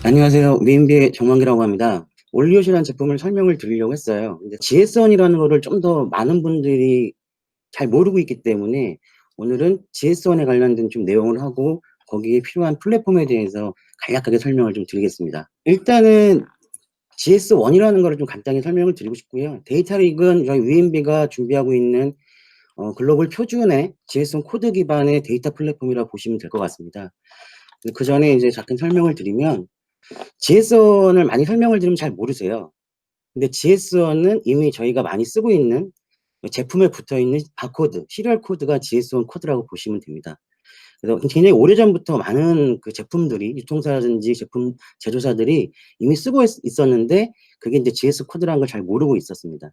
안녕하세요. 위인비의 정만기라고 합니다. 올리옷이라는 제품을 설명을 드리려고 했어요. 근데 GS1이라는 거를 좀 더 많은 분들이 잘 모르고 있기 때문에 오늘은 GS1에 관련된 좀 내용을 하고 거기에 필요한 플랫폼에 대해서 간략하게 설명을 좀 드리겠습니다. 일단은 GS1이라는 거를 좀 간단히 설명을 드리고 싶고요. 데이터릭은 저희 위인비가 준비하고 있는 글로벌 표준의 GS1 코드 기반의 데이터 플랫폼이라고 보시면 될 것 같습니다. 그 전에 이제 잠깐 설명을 드리면 GS1을 많이 설명을 드리면 잘 모르세요. 근데 GS1은 이미 저희가 많이 쓰고 있는 제품에 붙어 있는 바코드, 시리얼 코드가 GS1 코드라고 보시면 됩니다. 그래서 굉장히 오래전부터 많은 그 제품들이 유통사라든지 제품 제조사들이 이미 쓰고 있었는데 그게 이제 GS 코드라는 걸 잘 모르고 있었습니다.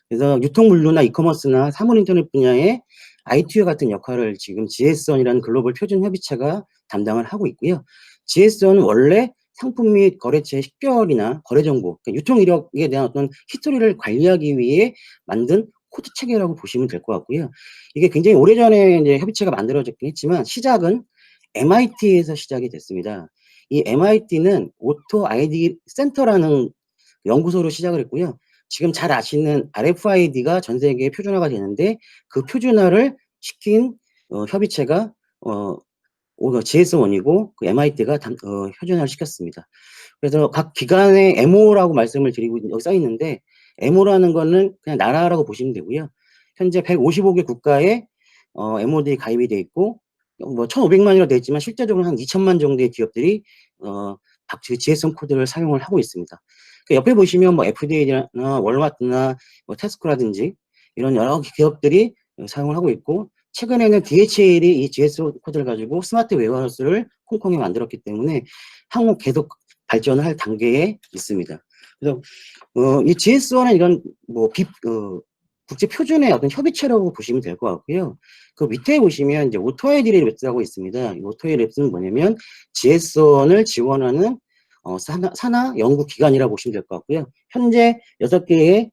그래서 유통물류나 이커머스나 사물인터넷 분야의 ITU 같은 역할을 지금 GS1이라는 글로벌 표준 협의체가 담당을 하고 있고요. GS1은 원래 상품 및 거래처의 식별이나 거래 정보, 그러니까 유통 이력에 대한 어떤 히스토리를 관리하기 위해 만든 코드 체계라고 보시면 될 것 같고요. 이게 굉장히 오래전에 이제 협의체가 만들어졌긴 했지만 시작은 MIT에서 시작이 됐습니다. 이 MIT는 오토 아이디 센터라는 연구소로 시작을 했고요. 지금 잘 아시는 RFID가 전 세계에 표준화가 되는데 그 표준화를 시킨 협의체가 GS1이고 그 MIT가 표준화를 시켰습니다. 그래서 각 기관의 MO라고 말씀을 드리고 여기 써 있는데 MO라는 거는 그냥 나라라고 보시면 되고요. 현재 155개 국가에 MO들이 가입이 돼 있고 뭐 1,500만이라고 되어 있지만 실제적으로 한 2천만 정도의 기업들이 각 GS1 코드를 사용을 하고 있습니다. 그 옆에 보시면 뭐 FDA나 월마트나 뭐 테스코라든지 이런 여러 기업들이 사용을 하고 있고 최근에는 DHL이 이 GS 코드를 가지고 스마트 웨어하우스를 홍콩에 만들었기 때문에 향후 계속 발전을 할 단계에 있습니다. 그래서 이 GS1은 이런 국제 표준의 어떤 협의체라고 보시면 될 것 같고요. 그 밑에 보시면 이제 오토아이디 랩스라고 있습니다. 이 오토아이디 랩스는 뭐냐면 GS1을 지원하는 산하 연구 기관이라고 보시면 될 것 같고요. 현재 6개의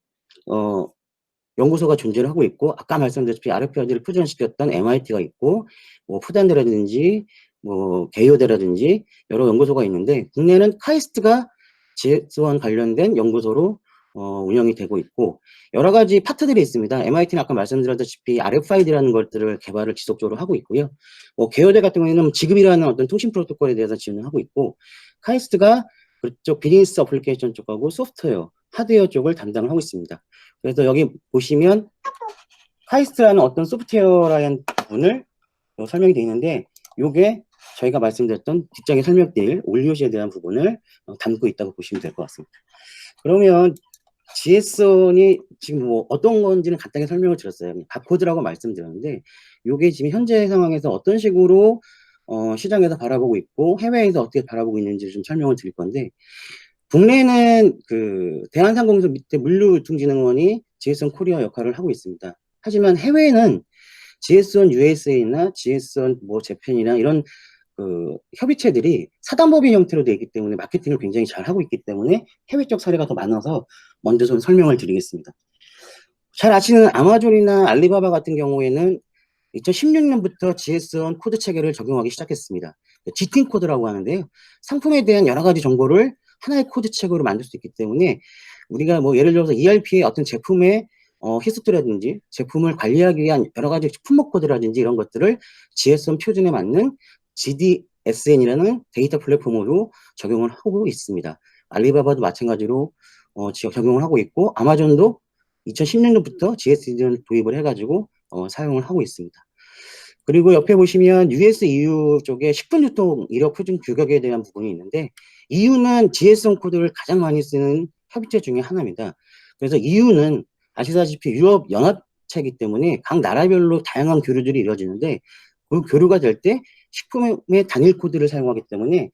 연구소가 존재를 하고 있고 아까 말씀드렸다시피 RFID를 표준시켰던 MIT가 있고 뭐 푸단대라든지 뭐 게이오대라든지 여러 연구소가 있는데 국내는 카이스트가 GS1 관련된 연구소로 운영이 되고 있고 여러 가지 파트들이 있습니다. MIT는 아까 말씀드렸다시피 RFID라는 것들을 개발을 지속적으로 하고 있고요. 게이오대 같은 경우에는 지급이라는 어떤 통신 프로토콜에 대해서 지원을 하고 있고 카이스트가 그쪽 비즈니스 어플리케이션 쪽하고 소프트웨어, 하드웨어 쪽을 담당을 하고 있습니다. 그래서 여기 보시면 카이스트라는 어떤 소프트웨어라는 부분을 설명이 되어 있는데 이게 저희가 말씀드렸던 뒷장에 설명드릴 올리오시에 대한 부분을 담고 있다고 보시면 될 것 같습니다. 그러면 GS1이 지금 뭐 어떤 건지는 간단히 설명을 드렸어요. 바코드라고 말씀드렸는데 이게 지금 현재 상황에서 어떤 식으로 시장에서 바라보고 있고 해외에서 어떻게 바라보고 있는지 좀 설명을 드릴 건데 국내는 그 대한상공에서 밑에 물류유통진흥원이 GS1 코리아 역할을 하고 있습니다. 하지만 해외에는 GS1 USA나 GS1 뭐 재팬이나 이런 그 협의체들이 사단법인 형태로 되어 있기 때문에 마케팅을 굉장히 잘 하고 있기 때문에 해외 쪽 사례가 더 많아서 먼저 좀 설명을 드리겠습니다. 잘 아시는 아마존이나 알리바바 같은 경우에는 2016년부터 GS1 코드 체계를 적용하기 시작했습니다. GTIN 코드라고 하는데요. 상품에 대한 여러 가지 정보를 하나의 코드 체계로 만들 수 있기 때문에 우리가 뭐 예를 들어서 ERP의 어떤 제품의 히스토리라든지 제품을 관리하기 위한 여러 가지 품목 코드라든지 이런 것들을 GS1 표준에 맞는 GDSN이라는 데이터 플랫폼으로 적용을 하고 있습니다. 알리바바도 마찬가지로 적용을 하고 있고 아마존도 2016년부터 GSN을 도입을 해가지고 사용을 하고 있습니다. 그리고 옆에 보시면 US, EU 쪽에 식품 유통 이력 표준 규격에 대한 부분이 있는데 EU는 GS1 코드를 가장 많이 쓰는 협의체 중에 하나입니다. 그래서 EU는 아시다시피 유럽 연합체이기 때문에 각 나라별로 다양한 교류들이 이루어지는데 그 교류가 될 때 식품의 단일 코드를 사용하기 때문에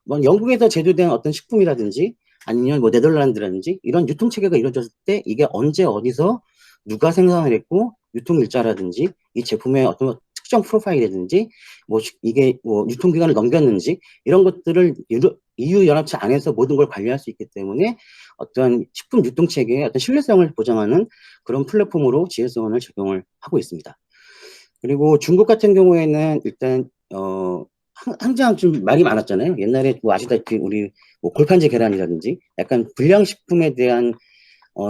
뭐 영국에서 제조된 어떤 식품이라든지 아니면 뭐 네덜란드라든지 이런 유통 체계가 이루어졌을 때 이게 언제 어디서 누가 생산을 했고 유통 일자라든지 이 제품의 어떤 특정 프로파일이라든지 뭐 이게 뭐 유통기간을 넘겼는지 이런 것들을 EU 연합체 안에서 모든 걸 관리할 수 있기 때문에 어떤 식품 유통 체계의 어떤 신뢰성을 보장하는 그런 플랫폼으로 GS1을 적용을 하고 있습니다. 그리고 중국 같은 경우에는 일단 항상 좀 말이 많았잖아요. 옛날에 뭐 아시다시피 우리 뭐 골판제 계란이라든지 약간 불량식품에 대한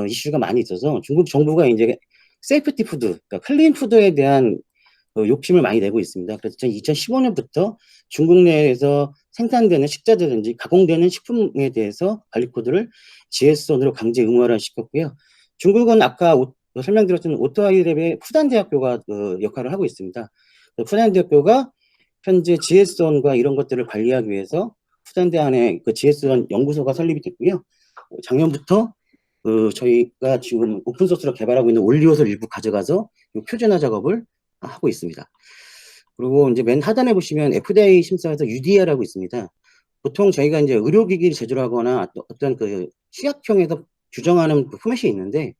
이슈가 많이 있어서 중국 정부가 이제 세이프티 푸드, 그러니까 클린 푸드에 대한 욕심을 많이 내고 있습니다. 그래서 2015년부터 중국 내에서 생산되는 식자재든지 가공되는 식품에 대해서 관리 코드를 GS1으로 강제 의무화를 시켰고요. 중국은 아까 설명드렸던 오토아이랩의 푸단대학교가 역할을 하고 있습니다. 푸단대학교가 현재 GS1과 이런 것들을 관리하기 위해서 푸단대 안에 그 GS1 연구소가 설립이 됐고요. 작년부터 저희가 지금 오픈소스로 개발하고 있는 올리오를 일부 가져가서 표준화 작업을 하고 있습니다. 그리고 이제 맨 하단에 보시면 FDA 심사에서 UDA라고 있습니다. 보통 저희가 이제 의료기기를 제조하거나 어떤 그 식약청에서 규정하는 그 포맷이 있는데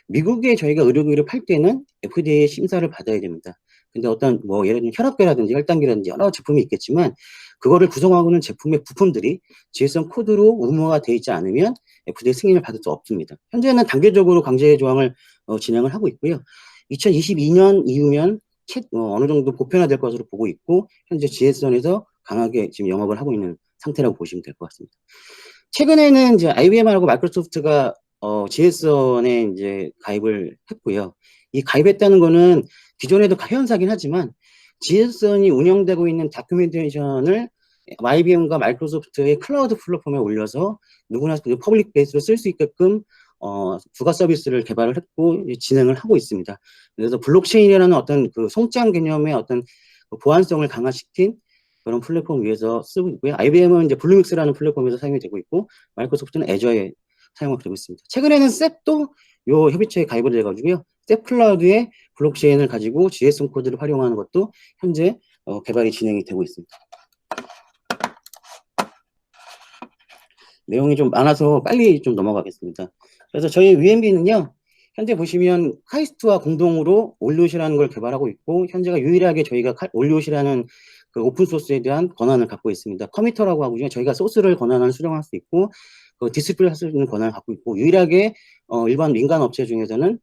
미국에 저희가 의료기기를 팔 때는 FDA 심사를 받아야 됩니다. 근데 어떤 뭐 예를 들면 혈압계라든지 혈당계라든지 여러 제품이 있겠지만 그거를 구성하고 있는 제품의 부품들이 GS1 코드로 의무화가 되어 있지 않으면 FDA 승인을 받을 수 없습니다. 현재는 단계적으로 강제 조항을 진행을 하고 있고요. 2022년 이후면 어느 정도 보편화될 것으로 보고 있고 현재 GS1에서 강하게 지금 영업을 하고 있는 상태라고 보시면 될 것 같습니다. 최근에는 이제 IBM하고 마이크로소프트가 GS1에 이제 가입을 했고요. 이 가입했다는 거는 기존에도 현사긴 하지만 GS1이 운영되고 있는 다큐멘테이션을 IBM과 마이크로소프트의 클라우드 플랫폼에 올려서 누구나 퍼블릭 베이스로 쓸 수 있게끔 부가 서비스를 개발을 했고 진행을 하고 있습니다. 그래서 블록체인이라는 어떤 그 송장 개념의 어떤 보안성을 강화시킨 그런 플랫폼 위에서 쓰고 있고요. IBM은 이제 블루믹스라는 플랫폼에서 사용이 되고 있고 마이크로소프트는 애저에 사용하고 되고 있습니다. 최근에는 셉도 요 협의체에 가입을 해가지고요. 셉 클라우드의 블록체인을 가지고 GS1 코드를 활용하는 것도 현재 개발이 진행이 되고 있습니다. 내용이 좀 많아서 빨리 좀 넘어가겠습니다. 그래서 저희 UMB는요, 현재 보시면 카이스트와 공동으로 올리옷이라는 걸 개발하고 있고, 현재가 유일하게 저희가 올리옷이라는 그 오픈소스에 대한 권한을 갖고 있습니다. 커미터라고 하고요, 저희가 소스를 권한을 수령할 수 있고, 그 디스플레이 할 수 있는 권한을 갖고 있고, 유일하게 일반 민간 업체 중에서는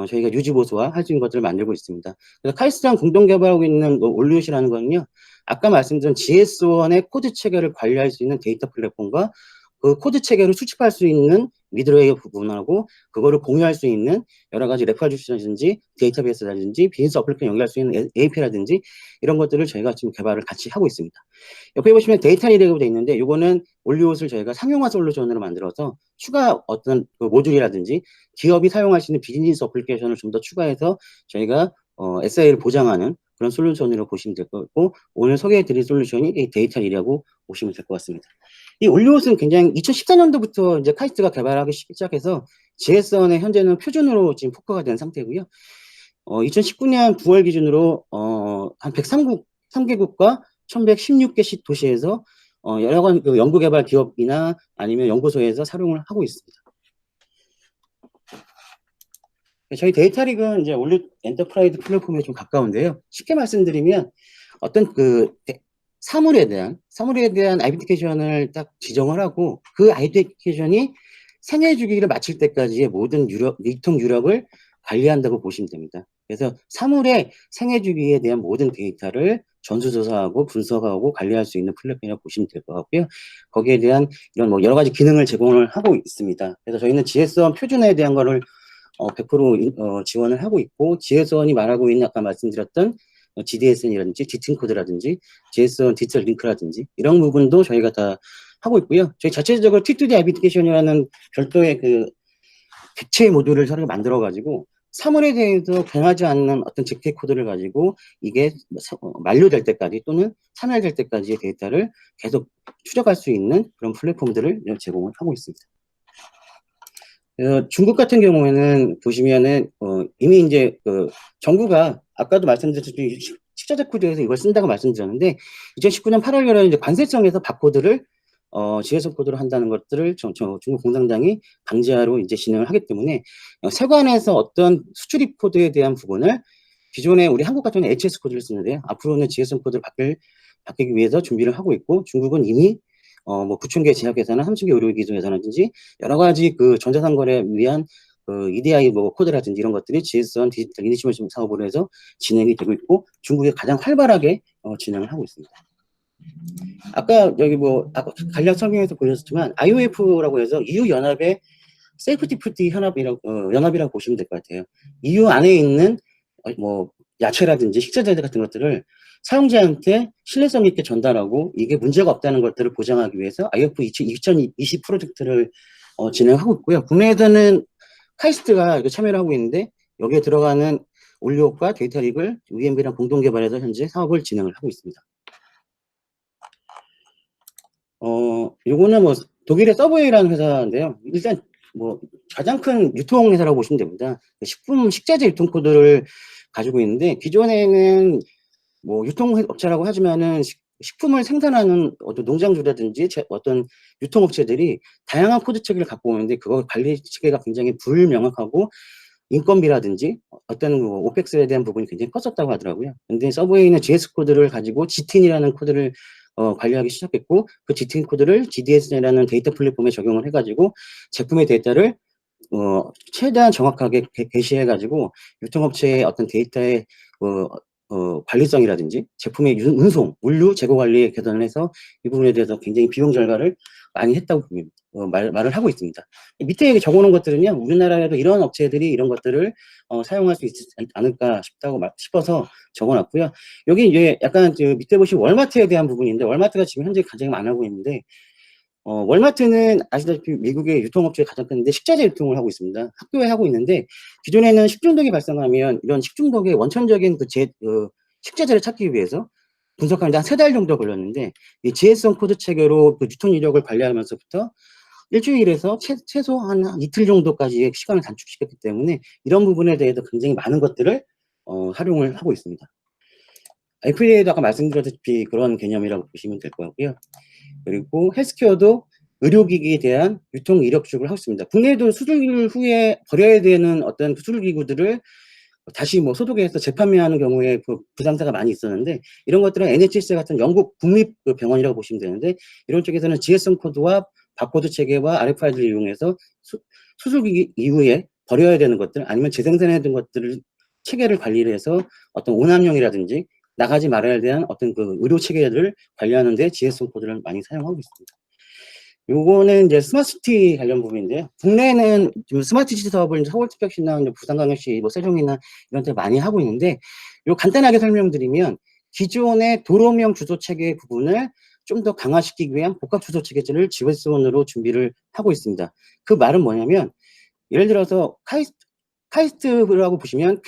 저희가 유지보수화 할 수 있는 것들을 만들고 있습니다. 그래서 카이스트랑 공동 개발하고 있는 올리옷이라는 거는요, 아까 말씀드린 GS1의 코드 체계를 관리할 수 있는 데이터 플랫폼과 그 코드 체계를 수집할 수 있는 미드웨어 부분하고 그거를 공유할 수 있는 여러 가지 레퍼런스라든지 데이터베이스라든지 비즈니스 어플리케이션 연결할 수 있는 API라든지 이런 것들을 저희가 지금 개발을 같이 하고 있습니다. 옆에 보시면 데이터 리레이라고 되어 있는데 이거는 올리옷을 저희가 상용화 솔루션으로 만들어서 추가 어떤 그 모듈이라든지 기업이 사용할 수 있는 비즈니스 어플리케이션을 좀 더 추가해서 저희가 SI를 보장하는 그런 솔루션으로 보시면 될 것 같고 오늘 소개해 드릴 솔루션이 이 데이터 리레이라고 보시면 될 것 같습니다. 이 올리옷은 굉장히 2014년도부터 이제 카이스트가 개발하기 시작해서 GS1의 현재는 표준으로 지금 포커가 된 상태고요. 2019년 9월 기준으로 한 103개국과 1116개 도시에서 여러 가지 그 연구개발 기업이나 아니면 연구소에서 사용을 하고 있습니다. 저희 데이터릭은 이제 올리 엔터프라이즈 플랫폼에 좀 가까운데요. 쉽게 말씀드리면 어떤 그 사물에 대한 아이덴티케이션을 딱 지정을 하고 그 아이덴티케이션이 생애 주기를 마칠 때까지의 모든 유통 유력을 관리한다고 보시면 됩니다. 그래서 사물의 생애 주기에 대한 모든 데이터를 전수조사하고 분석하고 관리할 수 있는 플랫폼이라고 보시면 될 것 같고요. 거기에 대한 이런 뭐 여러 가지 기능을 제공을 하고 있습니다. 그래서 저희는 GS1 표준화에 대한 거를 100% 지원을 하고 있고 GS1이 말하고 있는 아까 말씀드렸던 GDSN이라든지 디튼 코드라든지 GS1 디지털 링크라든지 이런 부분도 저희가 다 하고 있고요. 저희 자체적으로 T2D 애비티케이션이라는 별도의 그 객체 모듈을 저희가 만들어 가지고 사물에 대해서 변하지 않는 어떤 잭테 코드를 가지고 이게 만료될 때까지 또는 참여될 때까지의 데이터를 계속 추적할 수 있는 그런 플랫폼들을 제공을 하고 있습니다. 중국 같은 경우에는 보시면은 이미 이제 그 정부가 아까도 말씀드렸듯이 식자재 코드에서 이걸 쓴다고 말씀드렸는데 2019년 8월에 이제 관세청에서 바코드를 GS 코드로 한다는 것들을 중국 공산당이 강제하로 이제 진행을 하기 때문에 세관에서 어떤 수출입 코드에 대한 부분을 기존에 우리 한국 같은 경우는 HS 코드를 쓰는데요. 앞으로는 GS 코드를 바뀌기 위해서 준비를 하고 있고 중국은 이미 뭐 9,000개 제약회사나 3,000개 의료기술회사라든지 여러 가지 그 전자상거래 위한 그 EDI 뭐 코드라든지 이런 것들이 GS1 디지털 이니시티브 사업으로 해서 진행이 되고 있고 중국이 가장 활발하게 진행을 하고 있습니다. 아까 여기 뭐 아까 간략 설명에서 보셨지만 IOF라고 해서 EU 연합의 세이프티 푸티 연합이라고 보시면 될 것 같아요. EU 안에 있는 뭐 야채라든지 식자재들 같은 것들을 사용자한테 신뢰성 있게 전달하고 이게 문제가 없다는 것들을 보장하기 위해서 IOF 2020 프로젝트를 진행하고 있고요. 국내에서는 카이스트가 이거 참여를 하고 있는데 여기에 들어가는 올리오과 데이터릭을 UMB랑 공동 개발해서 현재 사업을 진행을 하고 있습니다. 요거는 뭐 독일의 서브웨이라는 회사인데요. 일단 뭐 가장 큰 유통 회사라고 보시면 됩니다. 식품, 식자재 유통 코드를 가지고 있는데 기존에는 뭐 유통업체라고 하지만은 식품을 생산하는 어떤 농장주라든지 어떤 유통업체들이 다양한 코드 체계를 갖고 오는데 그거 관리 체계가 굉장히 불명확하고 인건비라든지 어떤 뭐 오펙스에 대한 부분이 굉장히 컸었다고 하더라고요. 근데 서브웨이는 GS 코드를 가지고 GTN이라는 코드를 관리하기 시작했고 그 GTN 코드를 GDS라는 데이터 플랫폼에 적용을 해가지고 제품의 데이터를 최대한 정확하게 게시해가지고 유통업체의 어떤 데이터의 관리성이라든지 제품의 운송, 물류, 재고 관리에 개선을 해서 이 부분에 대해서 굉장히 비용 절감을 많이 했다고 말을 하고 있습니다. 밑에 적어놓은 것들은요, 우리나라에도 이런 업체들이 이런 것들을 사용할 수 있지 않을까 싶어서 적어놨고요. 여기 이제 약간 밑에 보시면 월마트에 대한 부분인데, 월마트가 지금 현재 가장 안 하고 있는데, 월마트는 아시다시피 미국의 유통업체의 가장 큰데 식자재 유통을 하고 있습니다. 학교에 하고 있는데 기존에는 식중독이 발생하면 이런 식중독의 원천적인 식자재를 찾기 위해서 분석하는데 한 3달 정도 걸렸는데 이 지혜성 코드 체계로 그 유통 이력을 관리하면서부터 일주일에서 최소 한 이틀 정도까지의 시간을 단축시켰기 때문에 이런 부분에 대해서 굉장히 많은 것들을 활용을 하고 있습니다. FDA도 아까 말씀드렸다시피 그런 개념이라고 보시면 될 것 같고요. 그리고 헬스케어도 의료기기에 대한 유통 이력 취급을 하고 있습니다. 국내에도 수술 후에 버려야 되는 어떤 수술기구들을 다시 뭐 소독해서 재판매하는 경우에 그 부상사가 많이 있었는데 이런 것들은 NHS 같은 영국 국립병원이라고 보시면 되는데 이런 쪽에서는 지혜성 코드와 바코드 체계와 RFID를 이용해서 수술기기 이후에 버려야 되는 것들 아니면 재생산해야 되는 것들을 체계를 관리를 해서 어떤 오남용이라든지 나가지 말아야 되는 어떤 그 의료 체계들을 관리하는 데 지혜성 코드를 많이 사용하고 있습니다. 요거는 이제 스마트시티 관련 부분인데요. 국내에는 지금 스마트시티 사업을 서울특별시나 부산광역시, 뭐 세종이나 이런 데 많이 하고 있는데, 요 간단하게 설명드리면 기존의 도로명 주소 체계 부분을 좀 더 강화시키기 위한 복합 주소 체계를 지원으로 준비를 하고 있습니다. 그 말은 뭐냐면 예를 들어서 카이스트라고 보시면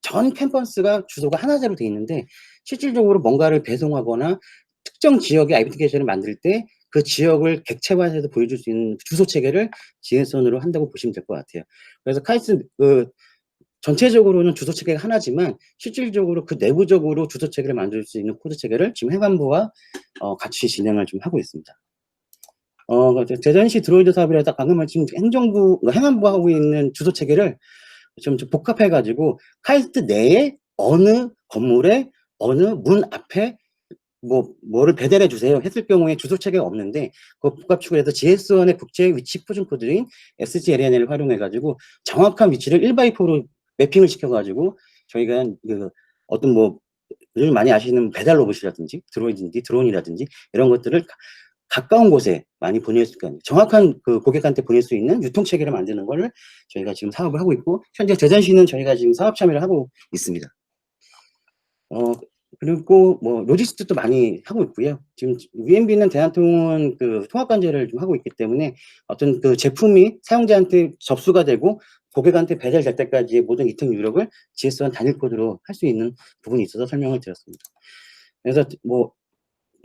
전 캠퍼스가 주소가 하나제로 되어 있는데 실질적으로 뭔가를 배송하거나 특정 지역의 아이덴티피케이션을 만들 때 그 지역을 객체화해서 보여줄 수 있는 주소 체계를 지혜선으로 한다고 보시면 될 것 같아요. 그래서 카이스트 전체적으로는 주소 체계가 하나지만 실질적으로 그 내부적으로 주소 체계를 만들 수 있는 코드 체계를 지금 행안부와 같이 진행을 좀 하고 있습니다. 대전시 드로이드 사업이라서 방금 지금 행안부가 하고 있는 주소 체계를 좀 복합해가지고 카이스트 내에 어느 건물에 어느 문 앞에 뭐를 배달해 주세요 했을 경우에 주소 체계가 없는데 그 복합 추구해서 GS1의 국제 위치 표준 코드인 SGLN을 활용해가지고 정확한 위치를 1x4로 매핑을 시켜가지고 저희가 어떤 요즘 많이 아시는 배달 로봇이라든지 드론이라든지 이런 것들을 가까운 곳에 많이 보낼 수 있는 정확한 그 고객한테 보낼 수 있는 유통 체계를 만드는 걸 저희가 지금 사업을 하고 있고 현재 대전시는 저희가 지금 사업 참여를 하고 있습니다. 그리고 로지스틱도 많이 하고 있고요. 지금 UMB는 대한통운 그 통합관제를 좀 하고 있기 때문에 어떤 그 제품이 사용자한테 접수가 되고 고객한테 배달될 때까지의 모든 이통 유력을 GS1 단일 코드로 할 수 있는 부분이 있어서 설명을 드렸습니다. 그래서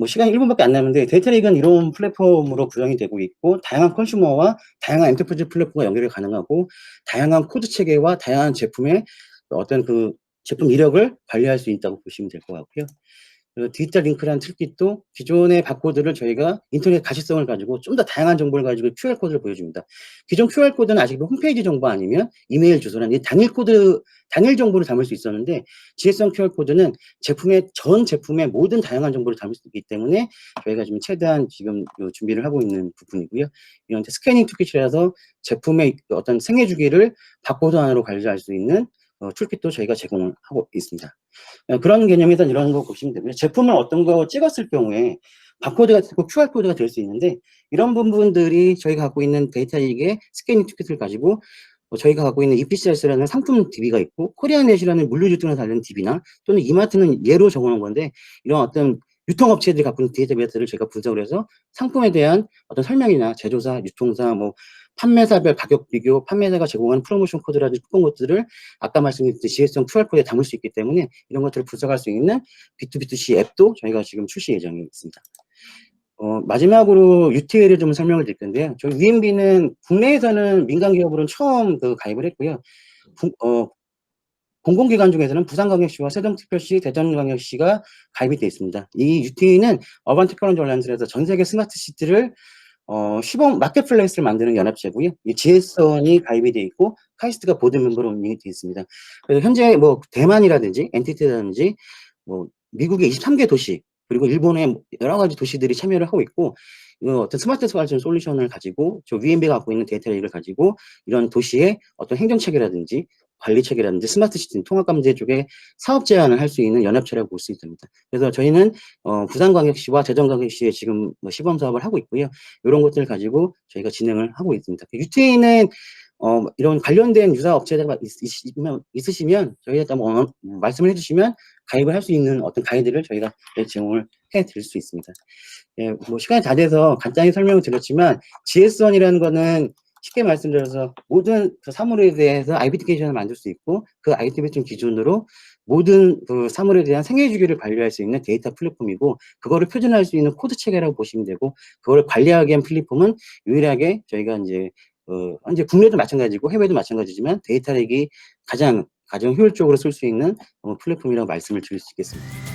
시간이 1분밖에 안 남는데 데이터릭은 이런 플랫폼으로 구성이 되고 있고 다양한 컨슈머와 다양한 엔터프라이즈 플랫폼과 연결이 가능하고 다양한 코드 체계와 다양한 제품의 어떤 그 제품 이력을 관리할 수 있다고 보시면 될 것 같고요. 디지털 링크라는 툴킷도 기존의 바코드를 저희가 인터넷 가시성을 가지고 좀 더 다양한 정보를 가지고 QR코드를 보여줍니다. 기존 QR코드는 아직 홈페이지 정보 아니면 이메일 주소라는 단일 정보를 담을 수 있었는데 지혜성 QR코드는 전 제품의 모든 다양한 정보를 담을 수 있기 때문에 저희가 지금 최대한 지금 준비를 하고 있는 부분이고요. 이런 스캐닝 툴킷이라서 제품의 어떤 생애 주기를 바코드 안으로 관리할 수 있는 툴kit도 저희가 제공을 하고 있습니다. 그런 개념에서 이런 거 보시면 되고요. 제품을 어떤 거 찍었을 경우에 바코드가 있고 QR코드가 될 수 있는데, 이런 부분들이 저희가 갖고 있는 데이터릭의 스캐닝 툴킷을 가지고 저희가 갖고 있는 EPCS라는 상품 DB가 있고, 코리아넷이라는 물류유통에 관련 DB나, 또는 이마트는 예로 적어놓은 건데, 이런 어떤 유통업체들이 갖고 있는 데이터베이스를 저희가 분석을 해서 상품에 대한 어떤 설명이나 제조사, 유통사, 뭐 판매사별 가격 비교, 판매사가 제공하는 프로모션 코드라든지 쿠폰 코드를 아까 말씀드린 지혜성 QR코드에 담을 수 있기 때문에 이런 것들을 분석할 수 있는 B2B2C 앱도 저희가 지금 출시 예정에 있습니다. 마지막으로 UTL을 좀 설명을 드릴 건데요. 저희 UMB는 국내에서는 민간 기업으로는 처음 가입을 했고요. 공공기관 중에서는 부산광역시와 세종특별시, 대전광역시가 가입이 되어 있습니다. 이 UT는 어반 테크놀로지 얼라이언스에서 전 세계 스마트 시티를 시범 마켓플레이스를 만드는 연합체고요. 이 지혜선이 가입이 되어 있고, 카이스트가 보드 멤버로 운영이 되어 있습니다. 그래서 현재 뭐 대만이라든지 엔티티라든지 뭐 미국의 23개 도시, 그리고 일본의 여러 가지 도시들이 참여를 하고 있고, 어떤 스마트 솔루션을 가지고 저 VMB가 갖고 있는 데이터를 가지고 이런 도시의 어떤 행정체계라든지 관리체계라든지 스마트 시티 통합감제 쪽에 사업 제안을 할 수 있는 연합체라고 볼 수 있습니다. 그래서 저희는 부산광역시와 대전광역시에 지금 뭐 시범 사업을 하고 있고요. 이런 것들을 가지고 저희가 진행을 하고 있습니다. UTA는 이런 관련된 유사 업체가 있으시면 저희한테 한번 말씀을 해주시면 가입을 할 수 있는 어떤 가이드를 저희가 제공을 해드릴 수 있습니다. 예, 뭐 시간이 다 돼서 간단히 설명을 드렸지만, GS1이라는 거는 쉽게 말씀드려서 모든 그 사물에 대해서 아이덴티피케이션을 만들 수 있고, 그 아이덴티피케이션 기준으로 모든 그 사물에 대한 생애 주기를 관리할 수 있는 데이터 플랫폼이고, 그거를 표준화할 수 있는 코드 체계라고 보시면 되고, 그거를 관리하기 위한 플랫폼은 유일하게 저희가 이제 현재 국내도 마찬가지고 해외도 마찬가지지만 데이터렉이 가장 효율적으로 쓸 수 있는 플랫폼이라고 말씀을 드릴 수 있겠습니다.